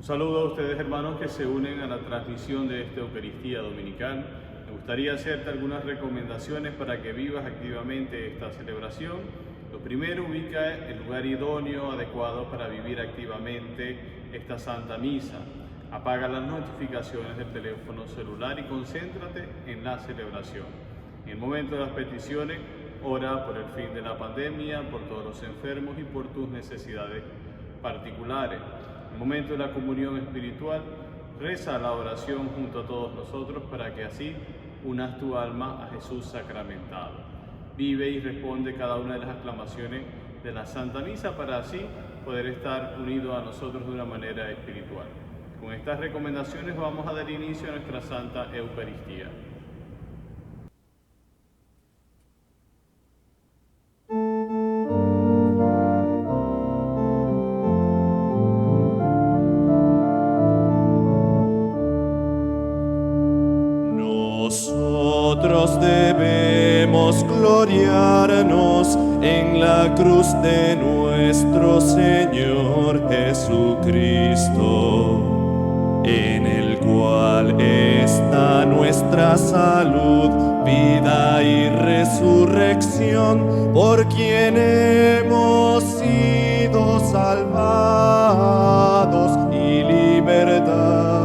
Un saludo a ustedes, hermanos, que se unen a la transmisión de esta Eucaristía Dominical. Me gustaría hacerte algunas recomendaciones para que vivas activamente esta celebración. Lo primero, ubica el lugar idóneo, adecuado para vivir activamente esta Santa Misa. Apaga las notificaciones del teléfono celular y concéntrate en la celebración. En el momento de las peticiones, ora por el fin de la pandemia, por todos los enfermos y por tus necesidades particulares. En el momento de la comunión espiritual, reza la oración junto a todos nosotros para que así unas tu alma a Jesús sacramentado. Vive y responde cada una de las aclamaciones de la Santa Misa para así poder estar unido a nosotros de una manera espiritual. Con estas recomendaciones vamos a dar inicio a nuestra Santa Eucaristía. Nosotros debemos gloriarnos en la cruz de nuestro Señor Jesucristo, en el cual está nuestra salud, vida y resurrección, por quien hemos sido salvados y libertados.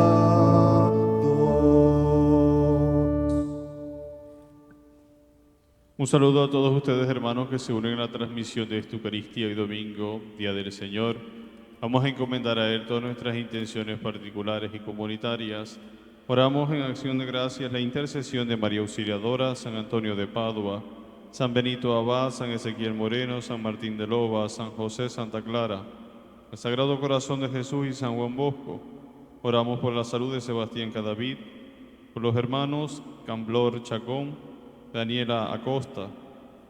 Un saludo a todos ustedes, hermanos, que se unen a la transmisión de esta Eucaristía y domingo, Día del Señor. Vamos a encomendar a Él todas nuestras intenciones particulares y comunitarias. Oramos en acción de gracias la intercesión de María Auxiliadora, San Antonio de Padua, San Benito Abad, San Ezequiel Moreno, San Martín de Loba, San José Santa Clara, el Sagrado Corazón de Jesús y San Juan Bosco. Oramos por la salud de Sebastián Cadavid, por los hermanos Camblor Chacón, Daniela Acosta.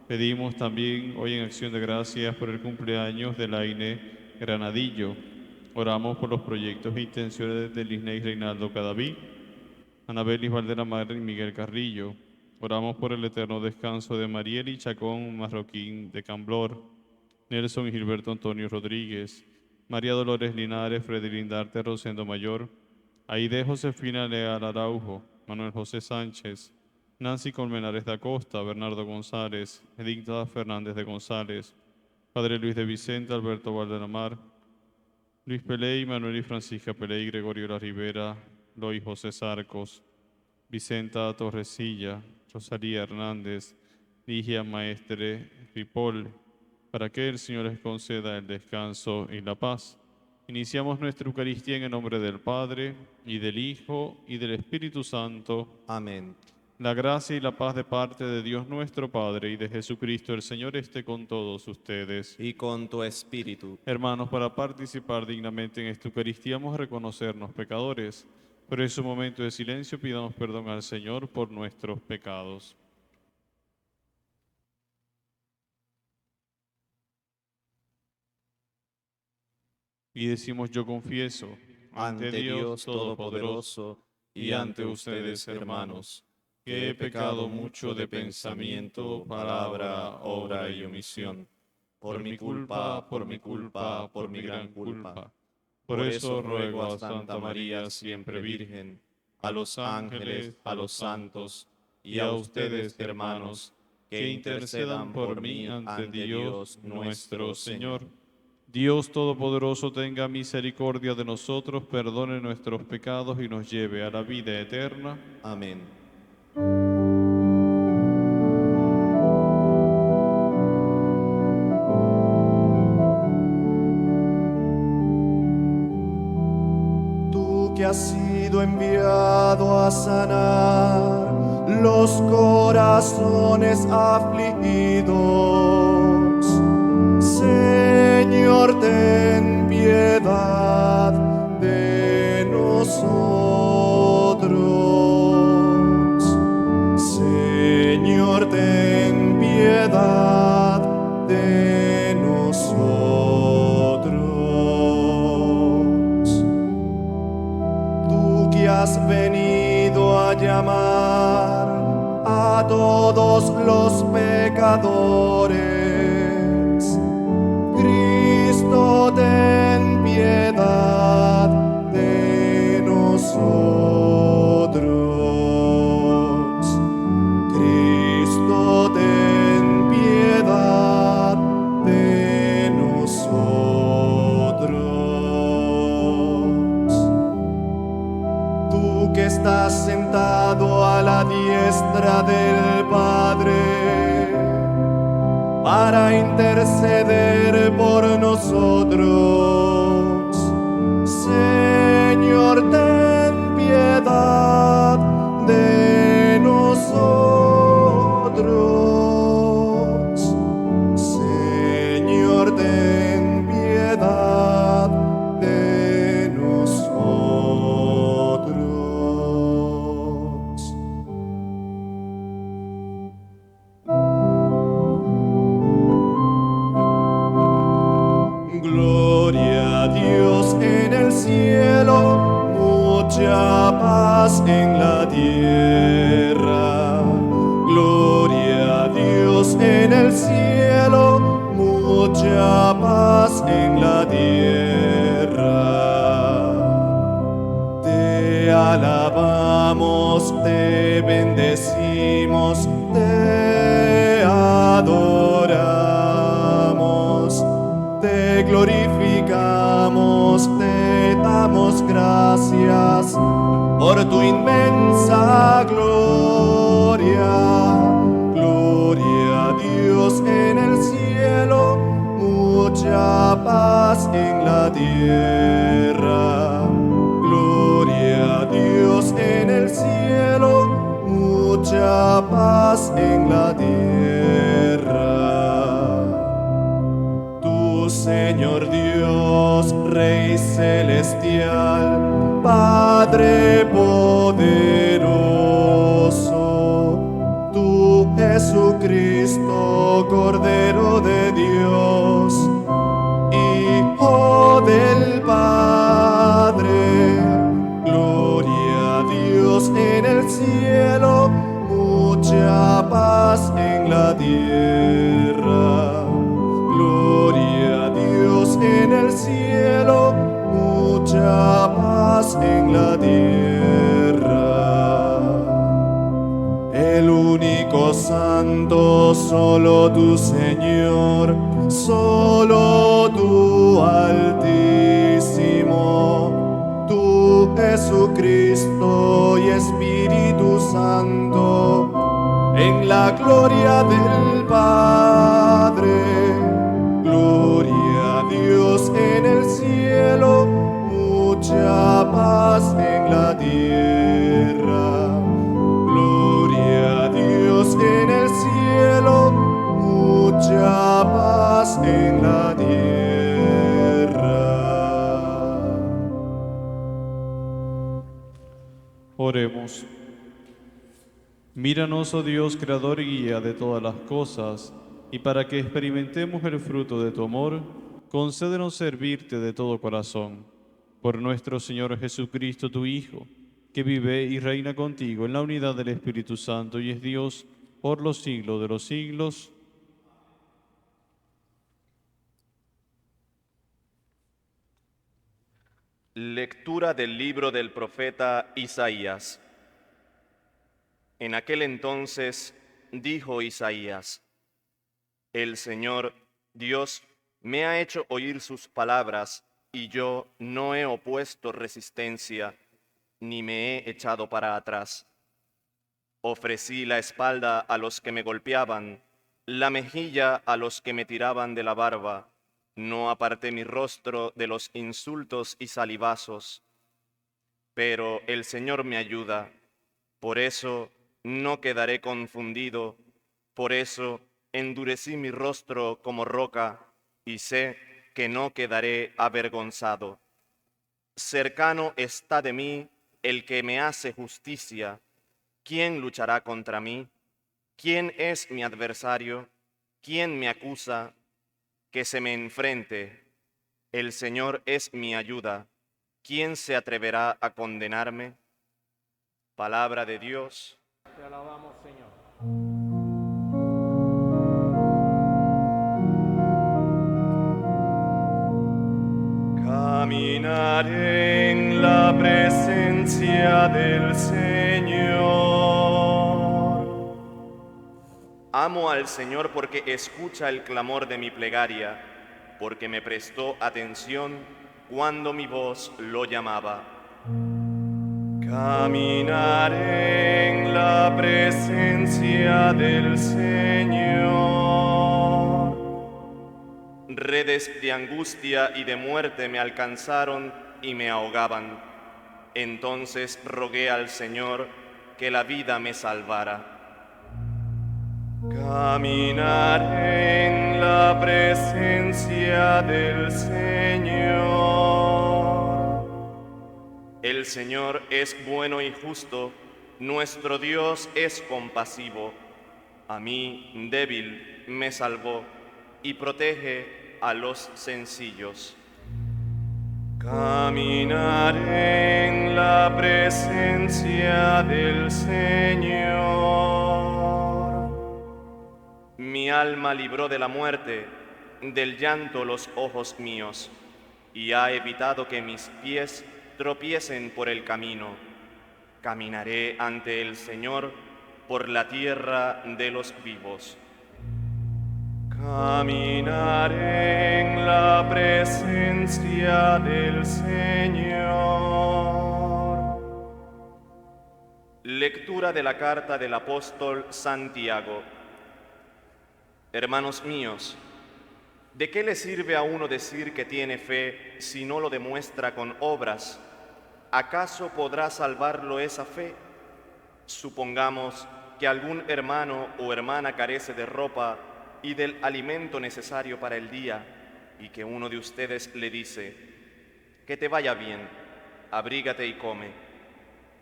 Pedimos también hoy en acción de gracias por el cumpleaños de Laine Granadillo. Oramos por los proyectos e intenciones de Lisney Reinaldo Cadavid, Anabelis Valderamar y Miguel Carrillo. Oramos por el eterno descanso de Marieli Chacón Marroquín de Camblor, Nelson y Gilberto Antonio Rodríguez, María Dolores Linares, Freddy Lindarte Rosendo Mayor, Aide Josefina Leal Araujo, Manuel José Sánchez, Nancy Colmenares da Costa, Bernardo González, Edicta Fernández de González, Padre Luis de Vicente, Alberto Valderamar, Luis Peley, Manuel y Francisca Peley, Gregorio La Rivera, Lois José Sarcos, Vicenta Torresilla, Rosalía Hernández, Ligia Maestre Ripoll, para que el Señor les conceda el descanso y la paz. Iniciamos nuestra Eucaristía en el nombre del Padre, y del Hijo, y del Espíritu Santo. Amén. La gracia y la paz de parte de Dios nuestro Padre y de Jesucristo el Señor esté con todos ustedes. Y con tu espíritu. Hermanos, para participar dignamente en esta Eucaristía vamos a reconocernos pecadores, pero en su momento de silencio pidamos perdón al Señor por nuestros pecados. Y decimos: yo confieso Ante Dios Todopoderoso y ante ustedes, hermanos, que he pecado mucho de pensamiento, palabra, obra y omisión. Por mi culpa, por mi culpa, por mi gran culpa. Por eso ruego a Santa María, siempre Virgen, a los ángeles, a los santos y a ustedes, hermanos, que intercedan por mí ante Dios nuestro Señor. Dios Todopoderoso tenga misericordia de nosotros, perdone nuestros pecados y nos lleve a la vida eterna. Amén. Tú que has sido enviado a sanar los corazones afligidos, Señor, ten piedad de nosotros. Señor, ten piedad de nosotros. Tú que has venido a llamar a todos los pecadores, Cristo, ten piedad de nosotros. Cristo, ten piedad de nosotros. Tú que estás sentado a la diestra del Padre, para interceder por nosotros, Señor, ten piedad de nosotros. Señor, ten piedad de nosotros. Gloria a Dios en el cielo, mucha paz en la tierra. Gloria a Dios en el cielo, mucha paz en la tierra. Te alabamos, te bendecimos, te adoramos. Te glorificamos, te damos gracias por tu inmensa gloria. Gloria a Dios en el cielo, mucha paz en la tierra. Gloria a Dios en el cielo, mucha paz en la tierra. Señor Dios, Rey celestial, Padre poderoso, tú Jesucristo, Cordero de Dios, Hijo del Padre. Gloria a Dios en el cielo, mucha paz en la tierra. Gloria a Dios en el cielo, mucha paz en la tierra. El único santo, solo tu Señor, solo tu Altísimo, tu Jesucristo y Espíritu Santo, en la gloria del Padre. Gloria a Dios en el cielo, mucha paz en la tierra. Gloria a Dios en el cielo, mucha paz en la tierra. Oremos. Míranos, oh Dios, creador y guía de todas las cosas, y para que experimentemos el fruto de tu amor, concédenos servirte de todo corazón. Por nuestro Señor Jesucristo, tu Hijo, que vive y reina contigo en la unidad del Espíritu Santo y es Dios por los siglos de los siglos. Lectura del libro del profeta Isaías. En aquel entonces dijo Isaías: El Señor, Dios, me ha hecho oír sus palabras, y yo no he opuesto resistencia, ni me he echado para atrás. Ofrecí la espalda a los que me golpeaban, la mejilla a los que me tiraban de la barba. No aparté mi rostro de los insultos y salivazos. Pero el Señor me ayuda, por eso no quedaré confundido, por eso endurecí mi rostro como roca, y sé que no quedaré avergonzado. Cercano está de mí el que me hace justicia. ¿Quién luchará contra mí? ¿Quién es mi adversario? ¿Quién me acusa? Que se me enfrente. El Señor es mi ayuda. ¿Quién se atreverá a condenarme? Palabra de Dios. Te alabamos, Señor. Caminaré en la presencia presencia del Señor. Amo al Señor porque escucha el clamor de mi plegaria, porque me prestó atención cuando mi voz lo llamaba. Caminaré en la presencia del Señor. Redes de angustia y de muerte me alcanzaron y me ahogaban. Entonces rogué al Señor que la vida me salvara. Caminaré en la presencia del Señor. El Señor es bueno y justo, nuestro Dios es compasivo. A mí, débil, me salvó y protege a los sencillos. Caminaré en la presencia del Señor. Mi alma libró de la muerte, del llanto los ojos míos, y ha evitado que mis pies tropiecen por el camino. Caminaré ante el Señor por la tierra de los vivos. Caminaré en la presencia del Señor. Lectura de la carta del apóstol Santiago. Hermanos míos, ¿de qué le sirve a uno decir que tiene fe si no lo demuestra con obras? ¿Acaso podrá salvarlo esa fe? Supongamos que algún hermano o hermana carece de ropa y del alimento necesario para el día, y que uno de ustedes le dice: que te vaya bien, abrígate y come,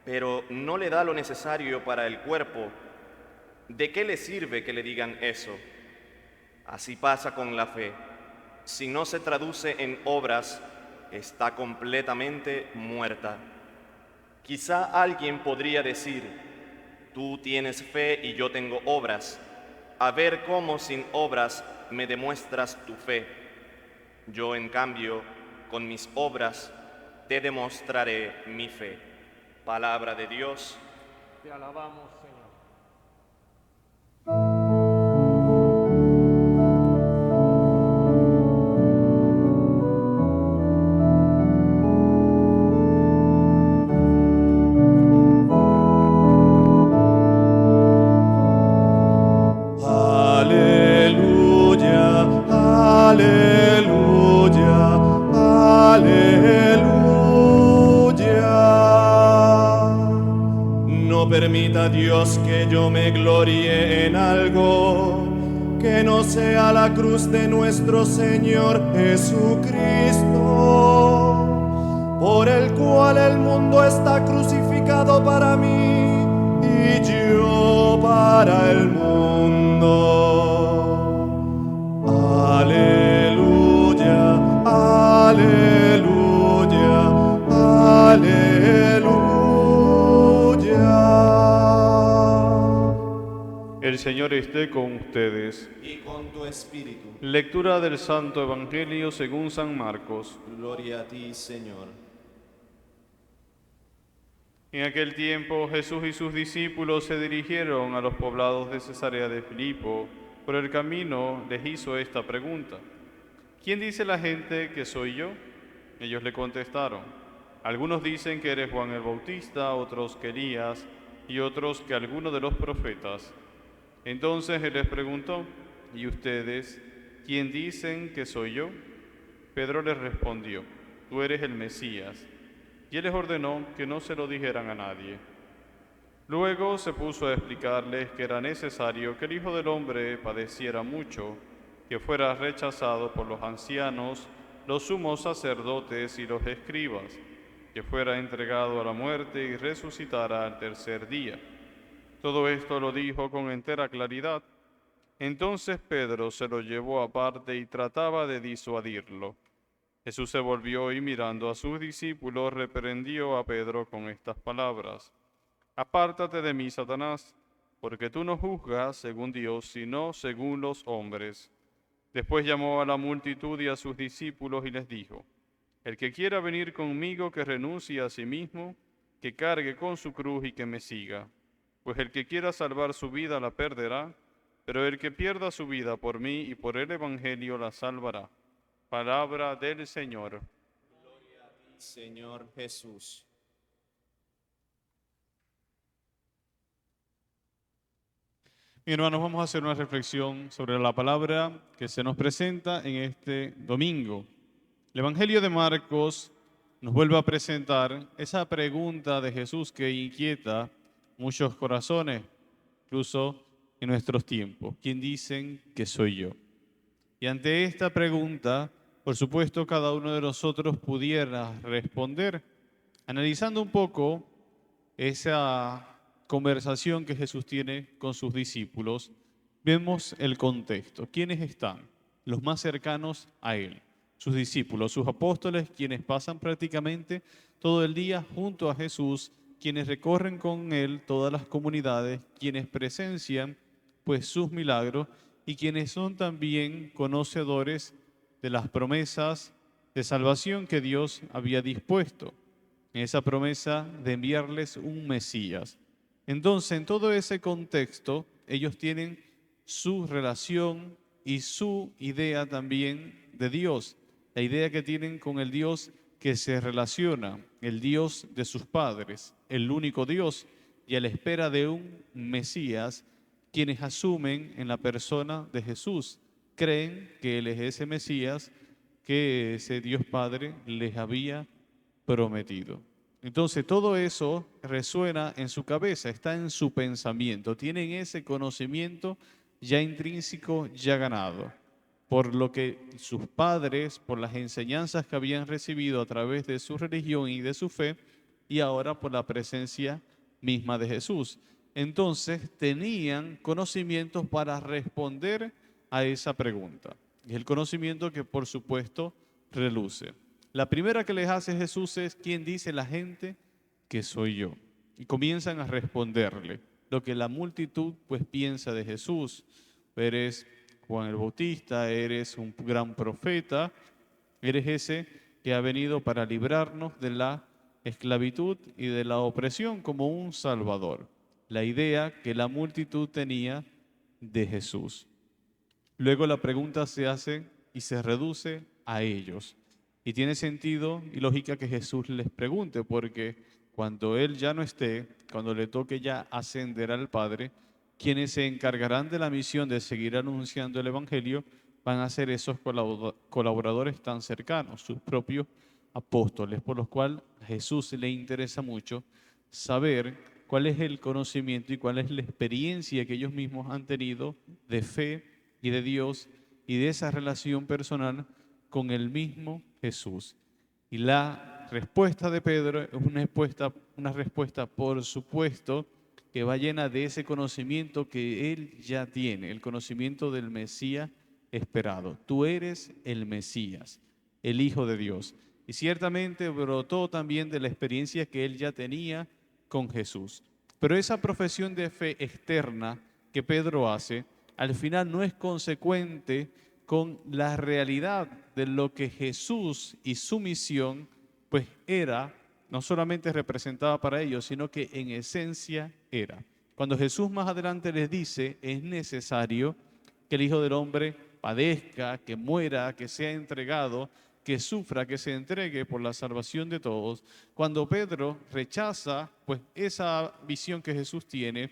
pero no le da lo necesario para el cuerpo. ¿De qué le sirve que le digan eso? Así pasa con la fe. Si no se traduce en obras, está completamente muerta. Quizá alguien podría decir: tú tienes fe y yo tengo obras. A ver cómo sin obras me demuestras tu fe. Yo, en cambio, con mis obras te demostraré mi fe. Palabra de Dios. Te alabamos, Señor. Permita Dios que yo me gloríe en algo que no sea la cruz de nuestro Señor Jesucristo, por el cual el mundo está crucificado para mí y yo para el mundo. Aleluya, aleluya, aleluya. El Señor esté con ustedes. Y con tu espíritu. Lectura del Santo Evangelio según San Marcos. Gloria a ti, Señor. En aquel tiempo Jesús y sus discípulos se dirigieron a los poblados de Cesarea de Filipo. Por el camino les hizo esta pregunta: ¿quién dice la gente que soy yo? Ellos le contestaron: algunos dicen que eres Juan el Bautista, otros que Elías, y otros que alguno de los profetas. Entonces él les preguntó: ¿y ustedes, quién dicen que soy yo? Pedro les respondió: tú eres el Mesías. Y él les ordenó que no se lo dijeran a nadie. Luego se puso a explicarles que era necesario que el Hijo del Hombre padeciera mucho, que fuera rechazado por los ancianos, los sumos sacerdotes y los escribas, que fuera entregado a la muerte y resucitara al tercer día. Todo esto lo dijo con entera claridad. Entonces Pedro se lo llevó aparte y trataba de disuadirlo. Jesús se volvió y mirando a sus discípulos reprendió a Pedro con estas palabras: apártate de mí, Satanás, porque tú no juzgas según Dios, sino según los hombres. Después llamó a la multitud y a sus discípulos y les dijo: el que quiera venir conmigo, que renuncie a sí mismo, que cargue con su cruz y que me siga. Pues el que quiera salvar su vida la perderá, pero el que pierda su vida por mí y por el Evangelio la salvará. Palabra del Señor. Señor Jesús. Bien, hermanos, vamos a hacer una reflexión sobre la palabra que se nos presenta en este domingo. El Evangelio de Marcos nos vuelve a presentar esa pregunta de Jesús que inquieta muchos corazones, incluso en nuestros tiempos. ¿Quién dicen que soy yo? Y ante esta pregunta, por supuesto, cada uno de nosotros pudiera responder, analizando un poco esa conversación que Jesús tiene con sus discípulos. Vemos el contexto. ¿Quiénes están? Los más cercanos a Él, sus discípulos, sus apóstoles, quienes pasan prácticamente todo el día junto a Jesús, quienes recorren con Él todas las comunidades, quienes presencian pues sus milagros y quienes son también conocedores de las promesas de salvación que Dios había dispuesto, en esa promesa de enviarles un Mesías. Entonces, en todo ese contexto, ellos tienen su relación y su idea también de Dios, la idea que tienen con el Dios que se relaciona, el Dios de sus padres, el único Dios, y a la espera de un Mesías, quienes asumen en la persona de Jesús, creen que Él es ese Mesías que ese Dios Padre les había prometido. Entonces todo eso resuena en su cabeza, está en su pensamiento, tienen ese conocimiento ya intrínseco, ya ganado, por lo que sus padres, por las enseñanzas que habían recibido a través de su religión y de su fe, y ahora por la presencia misma de Jesús. Entonces tenían conocimientos para responder a esa pregunta. Y el conocimiento que por supuesto reluce. La primera que les hace Jesús es: ¿quién dice la gente que soy yo? Y comienzan a responderle lo que la multitud pues piensa de Jesús. Eres Juan el Bautista, eres un gran profeta, eres ese que ha venido para librarnos de la esclavitud y de la opresión como un salvador. La idea que la multitud tenía de Jesús. Luego la pregunta se hace y se reduce a ellos. Y tiene sentido y lógica que Jesús les pregunte, porque cuando Él ya no esté, cuando le toque ya ascender al Padre, quienes se encargarán de la misión de seguir anunciando el Evangelio van a ser esos colaboradores tan cercanos, sus propios apóstoles, por los cuales a Jesús le interesa mucho saber cuál es el conocimiento y cuál es la experiencia que ellos mismos han tenido de fe y de Dios y de esa relación personal con el mismo Jesús. Y la respuesta de Pedro es una respuesta, por supuesto, que va llena de ese conocimiento que él ya tiene, el conocimiento del Mesías esperado. Tú eres el Mesías, el Hijo de Dios. Y ciertamente brotó también de la experiencia que él ya tenía con Jesús. Pero esa profesión de fe externa que Pedro hace, al final no es consecuente con la realidad de lo que Jesús y su misión pues era, no solamente representaba para ellos, sino que en esencia era. Cuando Jesús más adelante les dice: es necesario que el Hijo del Hombre padezca, que muera, que sea entregado, que sufra, que se entregue por la salvación de todos. Cuando Pedro rechaza pues esa visión que Jesús tiene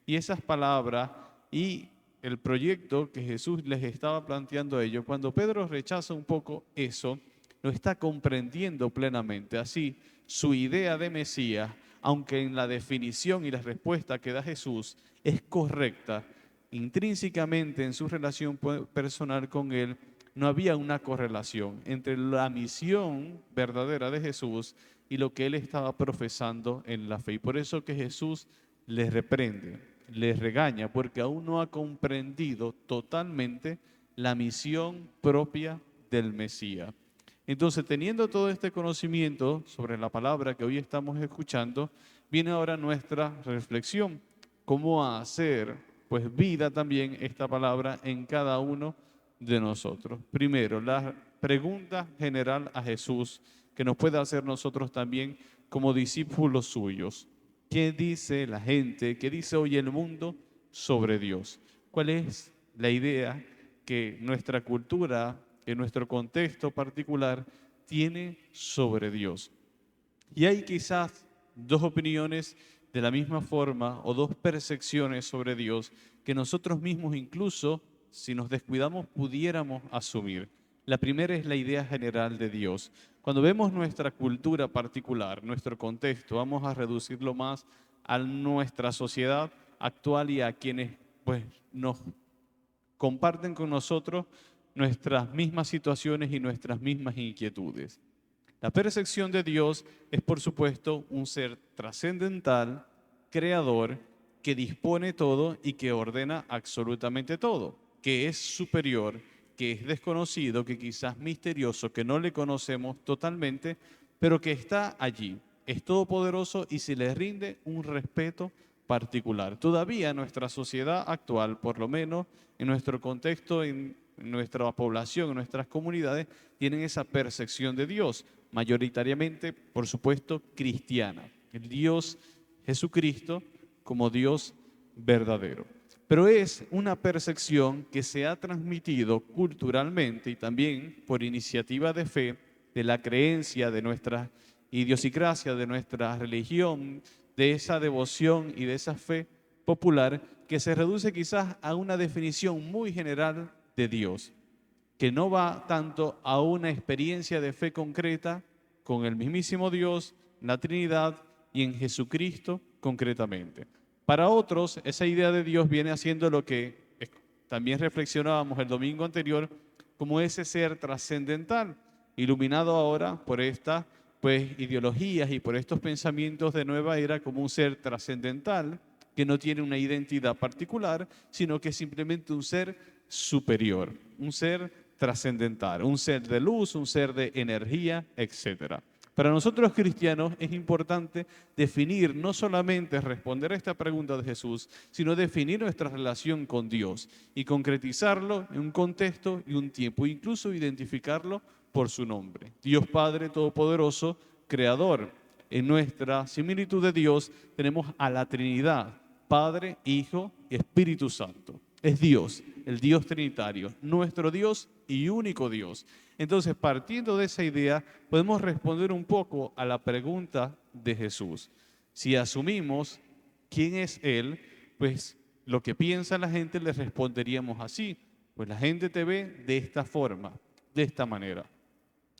y esas palabras y el proyecto que Jesús les estaba planteando a ellos, cuando Pedro rechaza un poco eso, lo está comprendiendo plenamente. Así, su idea de Mesías, aunque en la definición y la respuesta que da Jesús es correcta, intrínsecamente en su relación personal con Él, no había una correlación entre la misión verdadera de Jesús y lo que Él estaba profesando en la fe. Y por eso que Jesús les reprende, les regaña, porque aún no ha comprendido totalmente la misión propia del Mesías. Entonces, teniendo todo este conocimiento sobre la palabra que hoy estamos escuchando, viene ahora nuestra reflexión. ¿Cómo hacer pues vida también esta palabra en cada uno de nosotros? Primero, la pregunta general a Jesús que nos puede hacer nosotros también como discípulos suyos. ¿Qué dice la gente, qué dice hoy el mundo sobre Dios? ¿Cuál es la idea que nuestra cultura, que nuestro contexto particular tiene sobre Dios? Y hay quizás dos opiniones de la misma forma o dos percepciones sobre Dios que nosotros mismos incluso, si nos descuidamos, pudiéramos asumir. La primera es la idea general de Dios. Cuando vemos nuestra cultura particular, nuestro contexto, vamos a reducirlo más a nuestra sociedad actual y a quienes pues, nos comparten con nosotros nuestras mismas situaciones y nuestras mismas inquietudes. La percepción de Dios es, por supuesto, un ser trascendental, creador, que dispone todo y que ordena absolutamente todo, que es superior, que es desconocido, que quizás misterioso, que no le conocemos totalmente, pero que está allí, es todopoderoso y se le rinde un respeto particular. Todavía nuestra sociedad actual, por lo menos en nuestro contexto, en nuestra población, en nuestras comunidades, tienen esa percepción de Dios, mayoritariamente, por supuesto, cristiana. El Dios Jesucristo como Dios verdadero. Pero es una percepción que se ha transmitido culturalmente y también por iniciativa de fe, de la creencia, de nuestra idiosincrasia, de nuestra religión, de esa devoción y de esa fe popular que se reduce quizás a una definición muy general de Dios, que no va tanto a una experiencia de fe concreta con el mismísimo Dios, la Trinidad y en Jesucristo concretamente. Para otros, esa idea de Dios viene haciendo lo que también reflexionábamos el domingo anterior, como ese ser trascendental, iluminado ahora por estas ideologías y por estos pensamientos de nueva era como un ser trascendental que no tiene una identidad particular, sino que es simplemente un ser superior, un ser trascendental, un ser de luz, un ser de energía, etc. Para nosotros cristianos es importante definir, no solamente responder a esta pregunta de Jesús, sino definir nuestra relación con Dios y concretizarlo en un contexto y un tiempo, incluso identificarlo por su nombre. Dios Padre Todopoderoso, Creador. En nuestra similitud de Dios tenemos a la Trinidad, Padre, Hijo y Espíritu Santo. Es Dios, el Dios Trinitario, nuestro Dios y único Dios. Entonces, partiendo de esa idea, podemos responder un poco a la pregunta de Jesús. Si asumimos quién es Él, pues lo que piensa la gente le responderíamos así. Pues la gente te ve de esta forma, de esta manera.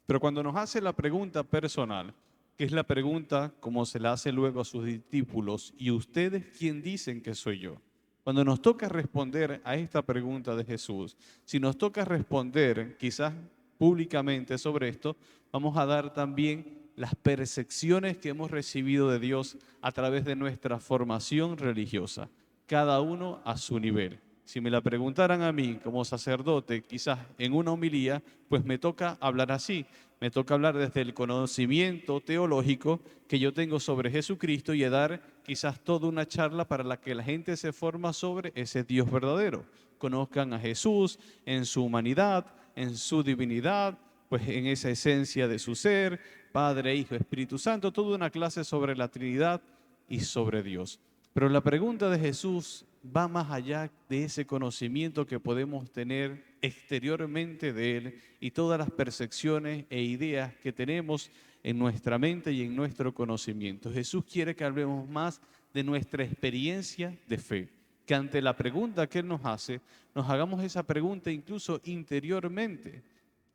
Pero cuando nos hace la pregunta personal, que es la pregunta como se la hace luego a sus discípulos, ¿y ustedes quién dicen que soy yo? Cuando nos toca responder a esta pregunta de Jesús, si nos toca responder quizás públicamente sobre esto, vamos a dar también las percepciones que hemos recibido de Dios a través de nuestra formación religiosa, cada uno a su nivel. Si me la preguntaran a mí como sacerdote, quizás en una homilía, pues me toca hablar así. Me toca hablar desde el conocimiento teológico que yo tengo sobre Jesucristo y dar quizás toda una charla para la que la gente se forma sobre ese Dios verdadero. Conozcan a Jesús en su humanidad, en su divinidad, pues en esa esencia de su ser, Padre, Hijo, Espíritu Santo, toda una clase sobre la Trinidad y sobre Dios. Pero la pregunta de Jesús va más allá de ese conocimiento que podemos tener exteriormente de Él y todas las percepciones e ideas que tenemos en nuestra mente y en nuestro conocimiento. Jesús quiere que hablemos más de nuestra experiencia de fe, que ante la pregunta que Él nos hace, nos hagamos esa pregunta incluso interiormente.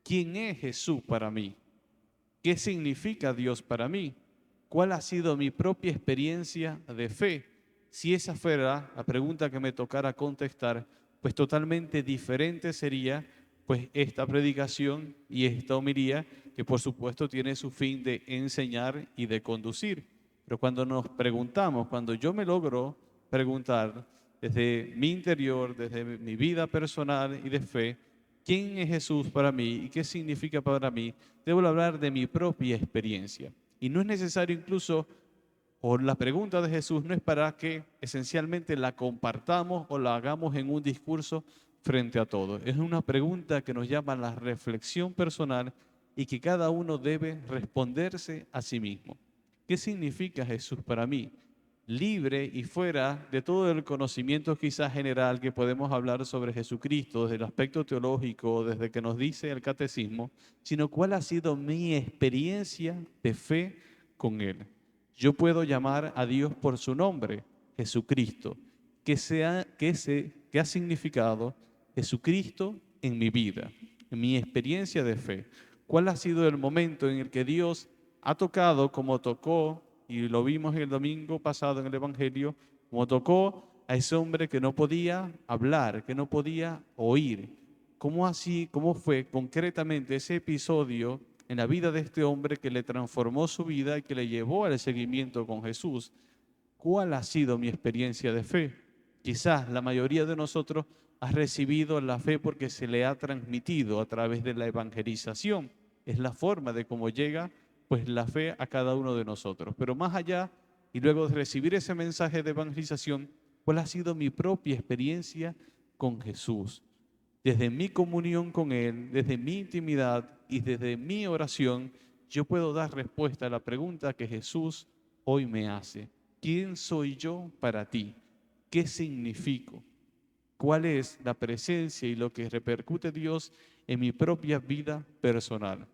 ¿Quién es Jesús para mí? ¿Qué significa Dios para mí? ¿Cuál ha sido mi propia experiencia de fe? Si esa fuera la pregunta que me tocara contestar, pues totalmente diferente sería pues esta predicación y esta homilía, que por supuesto tiene su fin de enseñar y de conducir. Pero cuando nos preguntamos, cuando yo me logro preguntar desde mi interior, desde mi vida personal y de fe, ¿quién es Jesús para mí y qué significa para mí? Debo hablar de mi propia experiencia. Y no es necesario incluso, o la pregunta de Jesús no es para que esencialmente la compartamos o la hagamos en un discurso frente a todos. Es una pregunta que nos llama a la reflexión personal y que cada uno debe responderse a sí mismo. ¿Qué significa Jesús para mí? Libre y fuera de todo el conocimiento quizás general que podemos hablar sobre Jesucristo desde el aspecto teológico, desde que nos dice el catecismo, sino cuál ha sido mi experiencia de fe con Él. Yo puedo llamar a Dios por su nombre, Jesucristo. ¿Qué ha significado Jesucristo en mi vida, en mi experiencia de fe? ¿Cuál ha sido el momento en el que Dios ha tocado como tocó, y lo vimos el domingo pasado en el Evangelio, como tocó a ese hombre que no podía hablar, que no podía oír? ¿Cómo fue concretamente ese episodio en la vida de este hombre que le transformó su vida y que le llevó al seguimiento con Jesús? ¿Cuál ha sido mi experiencia de fe? Quizás la mayoría de nosotros ha recibido la fe porque se le ha transmitido a través de la evangelización. Es la forma de cómo llega pues la fe a cada uno de nosotros. Pero más allá, y luego de recibir ese mensaje de evangelización, ¿cuál ha sido mi propia experiencia con Jesús? Desde mi comunión con Él, desde mi intimidad y desde mi oración, yo puedo dar respuesta a la pregunta que Jesús hoy me hace. ¿Quién soy yo para ti? ¿Qué significo? ¿Cuál es la presencia y lo que repercute Dios en mi propia vida personal?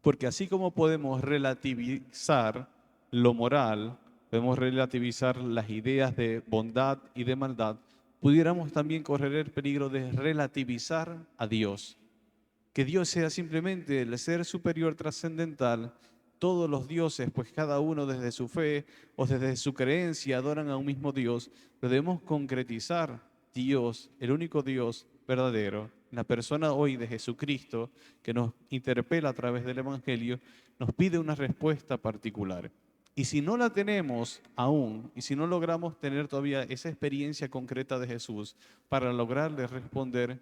Porque así como podemos relativizar lo moral, podemos relativizar las ideas de bondad y de maldad, pudiéramos también correr el peligro de relativizar a Dios. Que Dios sea simplemente el ser superior trascendental. Todos los dioses, pues cada uno desde su fe o desde su creencia adoran a un mismo Dios. Pero debemos concretizar Dios, el único Dios verdadero, la persona hoy de Jesucristo, que nos interpela a través del Evangelio, nos pide una respuesta particular. Y si no la tenemos aún, y si no logramos tener todavía esa experiencia concreta de Jesús para lograrle responder,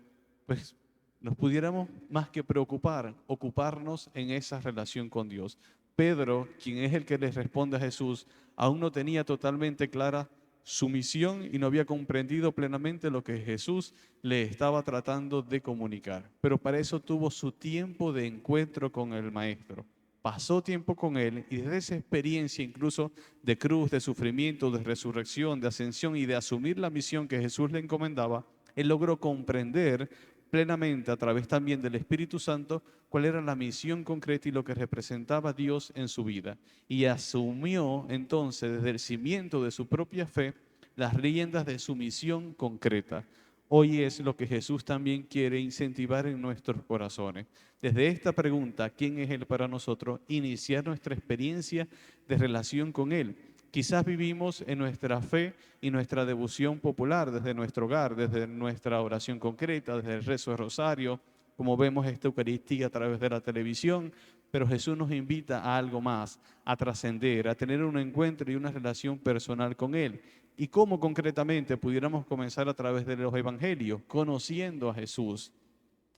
pues nos pudiéramos más que preocupar, ocuparnos en esa relación con Dios. Pedro, quien es el que les responde a Jesús, aún no tenía totalmente clara su misión y no había comprendido plenamente lo que Jesús le estaba tratando de comunicar. Pero para eso tuvo su tiempo de encuentro con el Maestro. Pasó tiempo con Él y desde esa experiencia incluso de cruz, de sufrimiento, de resurrección, de ascensión y de asumir la misión que Jesús le encomendaba, Él logró comprender plenamente a través también del Espíritu Santo cuál era la misión concreta y lo que representaba Dios en su vida. Y asumió entonces desde el cimiento de su propia fe las riendas de su misión concreta. Hoy es lo que Jesús también quiere incentivar en nuestros corazones. Desde esta pregunta, ¿quién es Él para nosotros? Iniciar nuestra experiencia de relación con Él. Quizás vivimos en nuestra fe y nuestra devoción popular desde nuestro hogar, desde nuestra oración concreta, desde el rezo de rosario, como vemos esta Eucaristía a través de la televisión, pero Jesús nos invita a algo más, a trascender, a tener un encuentro y una relación personal con Él. ¿Y cómo concretamente pudiéramos comenzar a través de los evangelios? Conociendo a Jesús.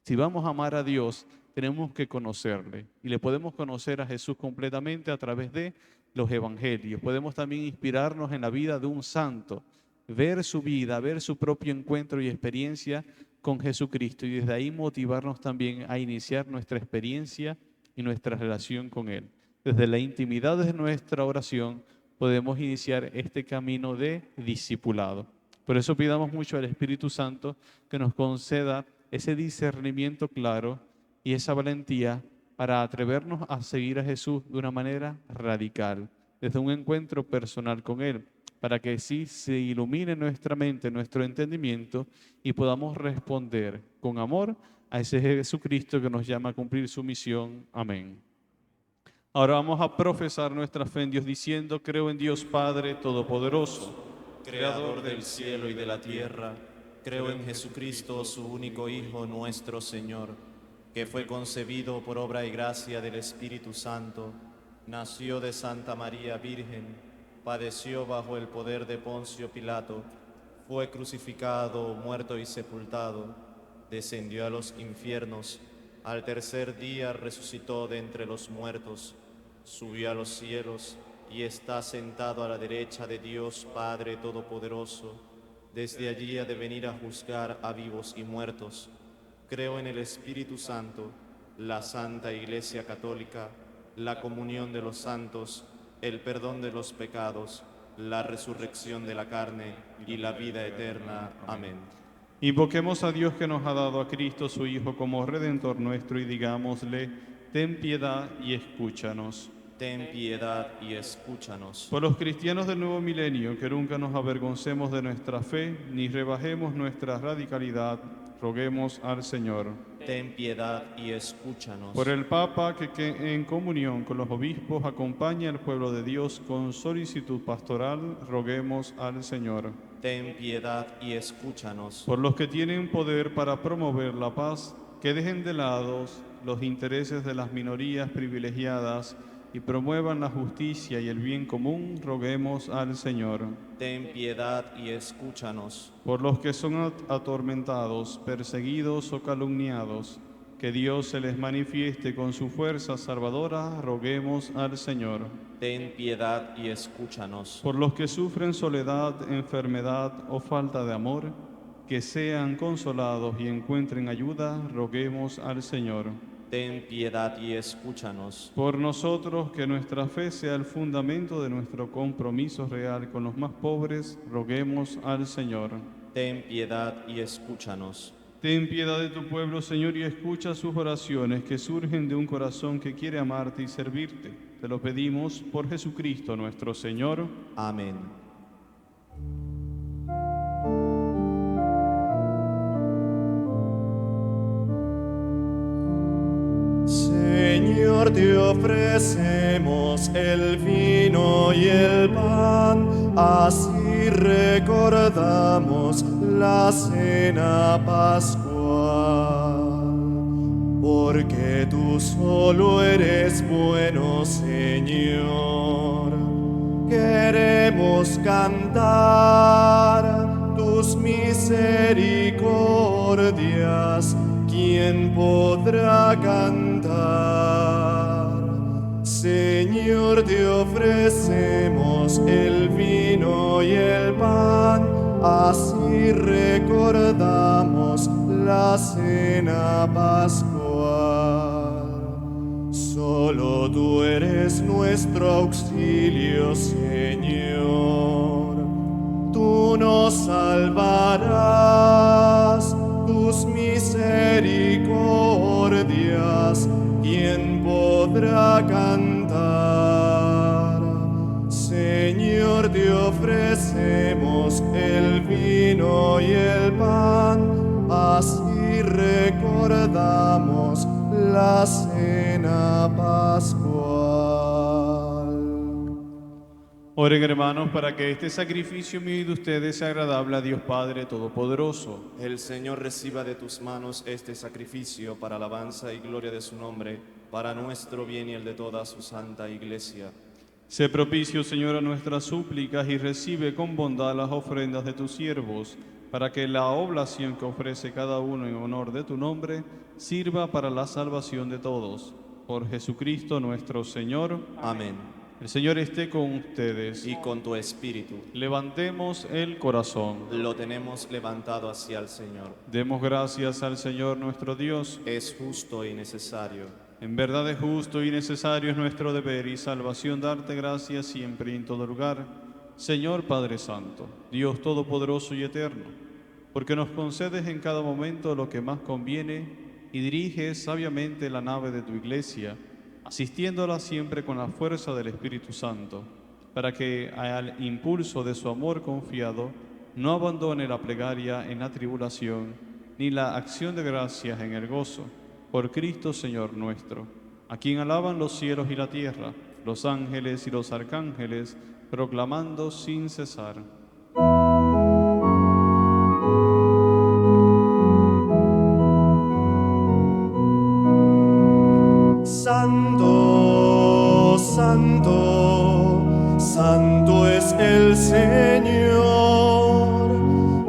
Si vamos a amar a Dios, tenemos que conocerle. Y le podemos conocer a Jesús completamente a través de los evangelios. Podemos también inspirarnos en la vida de un santo, ver su vida, ver su propio encuentro y experiencia con Jesucristo y desde ahí motivarnos también a iniciar nuestra experiencia y nuestra relación con Él. Desde la intimidad de nuestra oración podemos iniciar este camino de discipulado. Por eso pidamos mucho al Espíritu Santo que nos conceda ese discernimiento claro y esa valentía para atrevernos a seguir a Jesús de una manera radical, desde un encuentro personal con Él, para que sí se ilumine nuestra mente, nuestro entendimiento y podamos responder con amor a ese Jesucristo que nos llama a cumplir su misión. Amén. Ahora vamos a profesar nuestra fe en Dios diciendo: creo en Dios Padre Todopoderoso, Creador del cielo y de la tierra, creo en Jesucristo, su único Hijo, nuestro Señor, que fue concebido por obra y gracia del Espíritu Santo, nació de Santa María Virgen, padeció bajo el poder de Poncio Pilato, fue crucificado, muerto y sepultado, descendió a los infiernos, al tercer día resucitó de entre los muertos, subió a los cielos y está sentado a la derecha de Dios Padre Todopoderoso. Desde allí ha de venir a juzgar a vivos y muertos. Creo en el Espíritu Santo, la Santa Iglesia Católica, la comunión de los santos, el perdón de los pecados, la resurrección de la carne y la vida eterna. Amén. Invoquemos a Dios que nos ha dado a Cristo su Hijo como Redentor nuestro y digámosle, ten piedad y escúchanos. Ten piedad y escúchanos. Por los cristianos del nuevo milenio, que nunca nos avergoncemos de nuestra fe, ni rebajemos nuestra radicalidad, roguemos al Señor. Ten piedad y escúchanos. Por el Papa, que en comunión con los obispos acompaña al pueblo de Dios con solicitud pastoral, roguemos al Señor. Ten piedad y escúchanos. Por los que tienen poder para promover la paz, que dejen de lado los intereses de las minorías privilegiadas y promuevan la justicia y el bien común, roguemos al Señor. Ten piedad y escúchanos. Por los que son atormentados, perseguidos o calumniados, que Dios se les manifieste con su fuerza salvadora, roguemos al Señor. Ten piedad y escúchanos. Por los que sufren soledad, enfermedad o falta de amor, que sean consolados y encuentren ayuda, roguemos al Señor. Ten piedad y escúchanos. Por nosotros, que nuestra fe sea el fundamento de nuestro compromiso real con los más pobres, roguemos al Señor. Ten piedad y escúchanos. Ten piedad de tu pueblo, Señor, y escucha sus oraciones que surgen de un corazón que quiere amarte y servirte. Te lo pedimos por Jesucristo nuestro Señor. Amén. Señor, te ofrecemos el vino y el pan, así recordamos la cena pascual. Porque tú solo eres bueno, Señor. Queremos cantar tus misericordias. ¿Quién podrá cantar? Señor, te ofrecemos el vino y el pan, así recordamos la cena pascual. Solo tú eres nuestro auxilio, Señor. Tú nos salvarás. Tus misericordias, ¿quién podrá cantar? Señor, te ofrecemos el vino y el pan, así recordamos la cena pascual. Oren, hermanos, para que este sacrificio mío y de ustedes sea agradable a Dios Padre Todopoderoso. El Señor reciba de tus manos este sacrificio para alabanza y gloria de su nombre, para nuestro bien y el de toda su santa Iglesia. Sé propicio, Señor, a nuestras súplicas y recibe con bondad las ofrendas de tus siervos, para que la oblación que ofrece cada uno en honor de tu nombre sirva para la salvación de todos. Por Jesucristo nuestro Señor. Amén. El Señor esté con ustedes. Y con tu espíritu. Levantemos el corazón. Lo tenemos levantado hacia el Señor. Demos gracias al Señor nuestro Dios. Es justo y necesario. En verdad es justo y necesario, es nuestro deber y salvación darte gracias siempre y en todo lugar. Señor Padre Santo, Dios Todopoderoso y Eterno, porque nos concedes en cada momento lo que más conviene y diriges sabiamente la nave de tu Iglesia, asistiéndola siempre con la fuerza del Espíritu Santo, para que al impulso de su amor confiado no abandone la plegaria en la tribulación, ni la acción de gracias en el gozo, por Cristo Señor nuestro, a quien alaban los cielos y la tierra, los ángeles y los arcángeles, proclamando sin cesar. Santo, santo, santo es el Señor,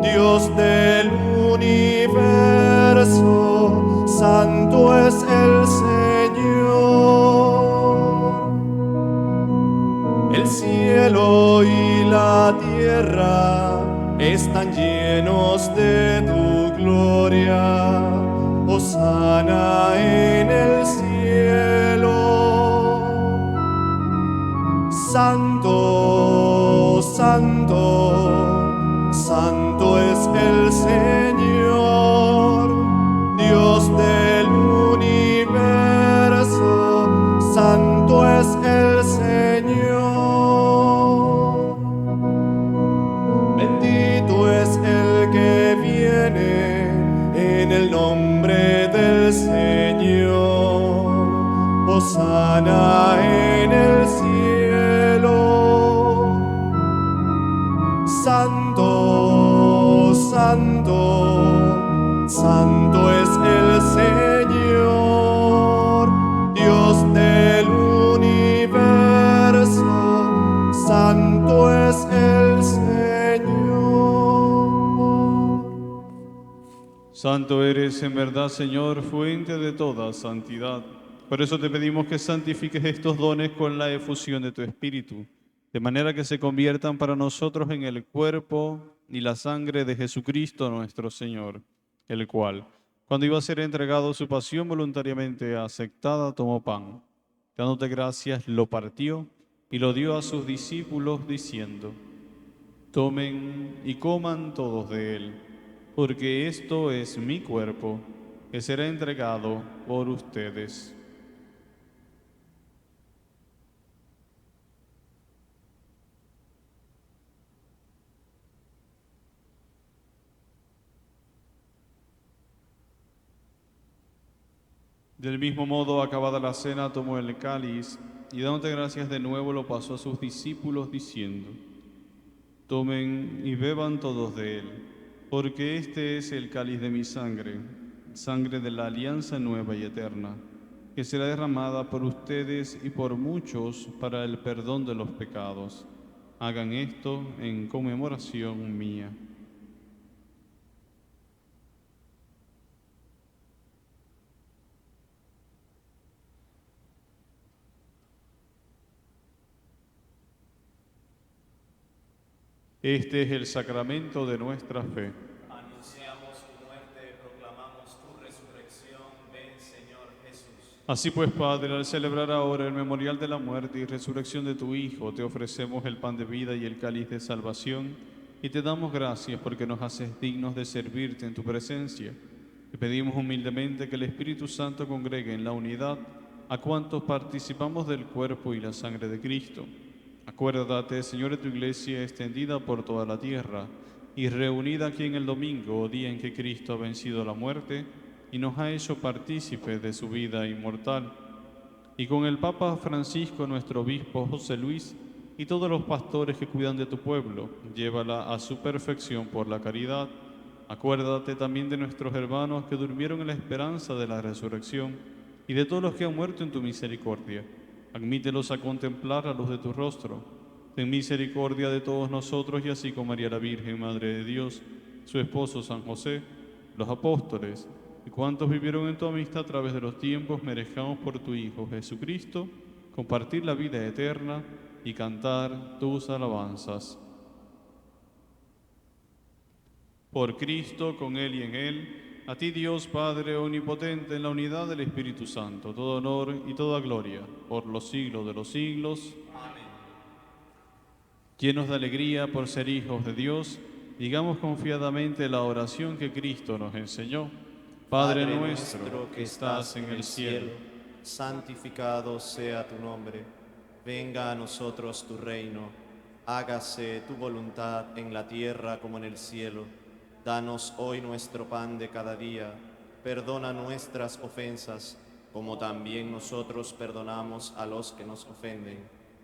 Dios del universo, santo es el Señor. El cielo y la tierra nombre del Señor, hosana en el cielo. Santo, santo, santo es el Señor, Dios del universo, santo es el Señor. Santo eres en verdad, Señor, fuente de toda santidad. Por eso te pedimos que santifiques estos dones con la efusión de tu Espíritu, de manera que se conviertan para nosotros en el cuerpo y la sangre de Jesucristo nuestro Señor, el cual, cuando iba a ser entregado su pasión voluntariamente aceptada, tomó pan. Dándote gracias, lo partió y lo dio a sus discípulos, diciendo: tomen y coman todos de él, porque esto es mi cuerpo, que será entregado por ustedes. Del mismo modo, acabada la cena, tomó el cáliz y dándote gracias de nuevo lo pasó a sus discípulos, diciendo: tomen y beban todos de él, porque este es el cáliz de mi sangre, sangre de la alianza nueva y eterna, que será derramada por ustedes y por muchos para el perdón de los pecados. Hagan esto en conmemoración mía. Este es el sacramento de nuestra fe. Anunciamos tu muerte, proclamamos tu resurrección. Ven, Señor Jesús. Así pues, Padre, al celebrar ahora el memorial de la muerte y resurrección de tu Hijo, te ofrecemos el pan de vida y el cáliz de salvación, y te damos gracias porque nos haces dignos de servirte en tu presencia. Te pedimos humildemente que el Espíritu Santo congregue en la unidad a cuantos participamos del cuerpo y la sangre de Cristo. Acuérdate, Señor, de tu iglesia extendida por toda la tierra y reunida aquí en el domingo, día en que Cristo ha vencido la muerte y nos ha hecho partícipes de su vida inmortal. Y con el Papa Francisco, nuestro obispo José Luis, y todos los pastores que cuidan de tu pueblo, llévala a su perfección por la caridad. Acuérdate también de nuestros hermanos que durmieron en la esperanza de la resurrección y de todos los que han muerto en tu misericordia. Admítelos a contemplar la luz de tu rostro. Ten misericordia de todos nosotros y así como María la Virgen, Madre de Dios, su esposo San José, los apóstoles y cuantos vivieron en tu amistad a través de los tiempos, merezcamos por tu Hijo Jesucristo compartir la vida eterna y cantar tus alabanzas. Por Cristo, con Él y en Él, a ti Dios Padre omnipotente, en la unidad del Espíritu Santo, todo honor y toda gloria, por los siglos de los siglos. Amén. Llenos de alegría por ser hijos de Dios, digamos confiadamente la oración que Cristo nos enseñó. Padre nuestro que estás en el cielo, santificado sea tu nombre. Venga a nosotros tu reino. Hágase tu voluntad en la tierra como en el cielo. Danos hoy nuestro pan de cada día. Perdona nuestras ofensas, como también nosotros perdonamos a los que nos ofenden.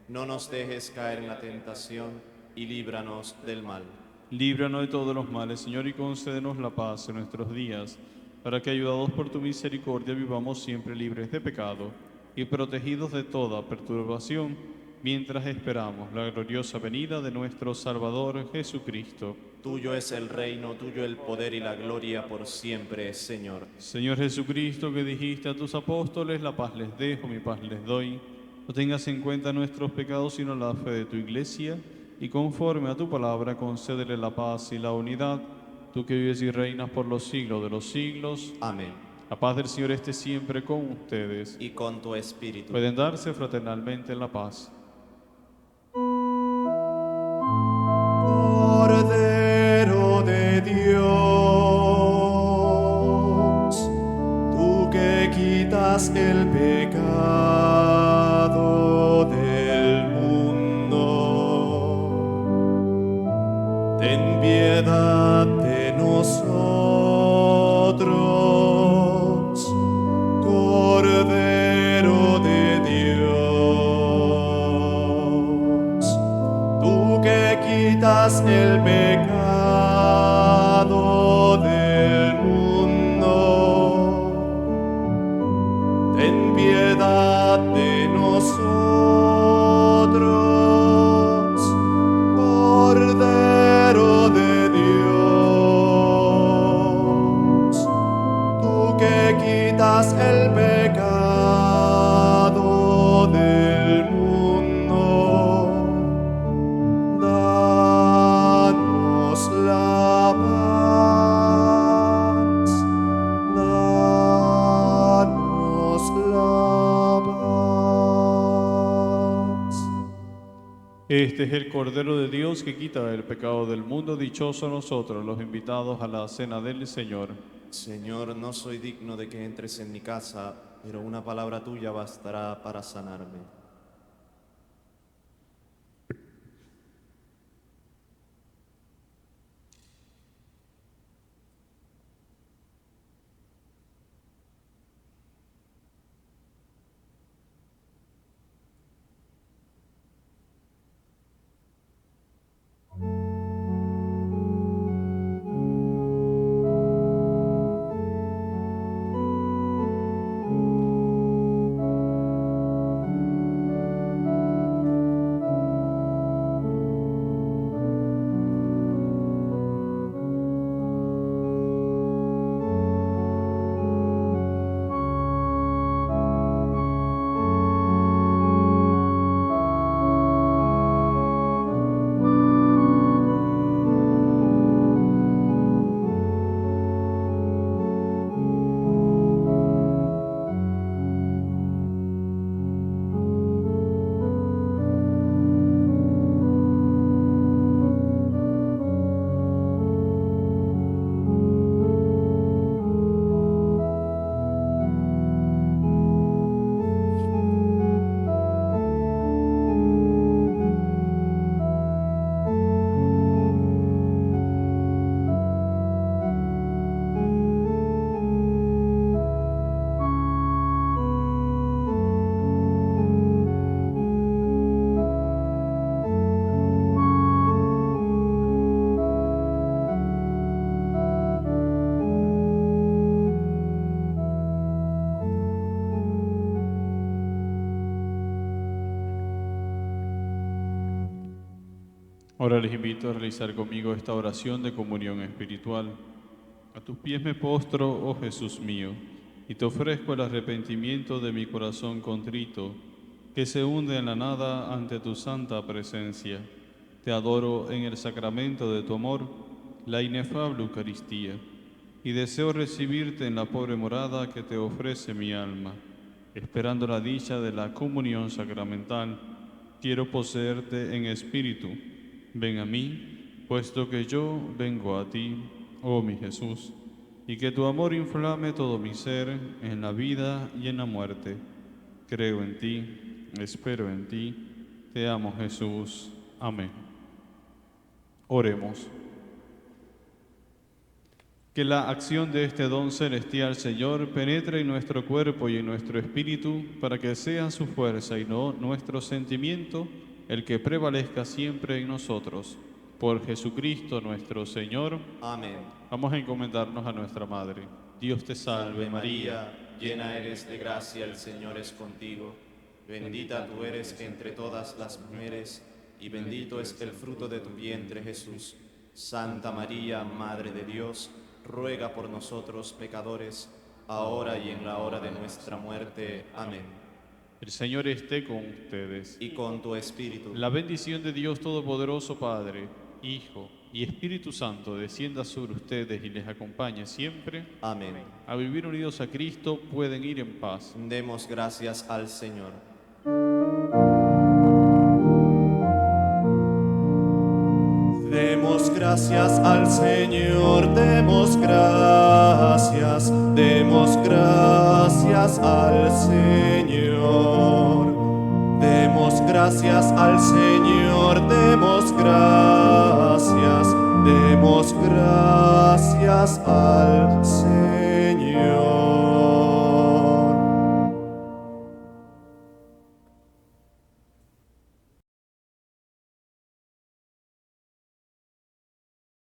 No nos dejes caer en la tentación y líbranos del mal. líbranos de todos los males, Señor, y concédenos la paz en nuestros días, para que, ayudados por tu misericordia, vivamos siempre libres de pecado y protegidos de toda perturbación, mientras esperamos la gloriosa venida de nuestro Salvador Jesucristo. Tuyo es el reino, tuyo el poder y la gloria por siempre, Señor. Señor Jesucristo, que dijiste a tus apóstoles: la paz les dejo, mi paz les doy. No tengas en cuenta nuestros pecados, sino la fe de tu iglesia, y conforme a tu palabra concédele la paz y la unidad, tú que vives y reinas por los siglos de los siglos. Amén. La paz del Señor esté siempre con ustedes. Y con tu espíritu. Pueden darse fraternalmente en la paz. Cordero de Dios, tú que quitas el pecado del mundo, ten piedad de nosotros. quitas el pecado del mundo, ten piedad de nosotros, Cordero de Dios, tú que quitas el pecado del mundo, danos la paz, danos la paz. Este es el Cordero de Dios que quita el pecado del mundo. Dichosos nosotros, los invitados a la cena del Señor. Señor, no soy digno de que entres en mi casa, pero una palabra tuya bastará para sanarme. Ahora les invito a realizar conmigo esta oración de comunión espiritual. A tus pies me postro, oh Jesús mío, y te ofrezco el arrepentimiento de mi corazón contrito, que se hunde en la nada ante tu santa presencia. Te adoro en el sacramento de tu amor, la inefable Eucaristía, y deseo recibirte en la pobre morada que te ofrece mi alma. Esperando la dicha de la comunión sacramental, quiero poseerte en espíritu. Ven a mí, puesto que yo vengo a ti, oh mi Jesús, y que tu amor inflame todo mi ser en la vida y en la muerte. Creo en ti, espero en ti, te amo Jesús. Amén. Oremos. Que la acción de este don celestial, Señor, penetre en nuestro cuerpo y en nuestro espíritu, para que sea su fuerza y no nuestro sentimiento el que prevalezca siempre en nosotros. Por Jesucristo nuestro Señor. Amén. Vamos a encomendarnos a nuestra Madre. Dios te salve, Salve María, llena eres de gracia, el Señor es contigo. Bendita tú eres entre todas las mujeres, y bendito es el fruto de tu vientre, Jesús. Santa María, Madre de Dios, ruega por nosotros pecadores, ahora y en la hora de nuestra muerte. Amén. El Señor esté con ustedes. Y con tu espíritu. La bendición de Dios Todopoderoso, Padre, Hijo y Espíritu Santo, descienda sobre ustedes y les acompañe siempre. Amén. A vivir unidos a Cristo pueden ir en paz. Demos gracias al Señor. Demos gracias al Señor, demos gracias al Señor. Demos gracias al Señor, demos gracias al Señor.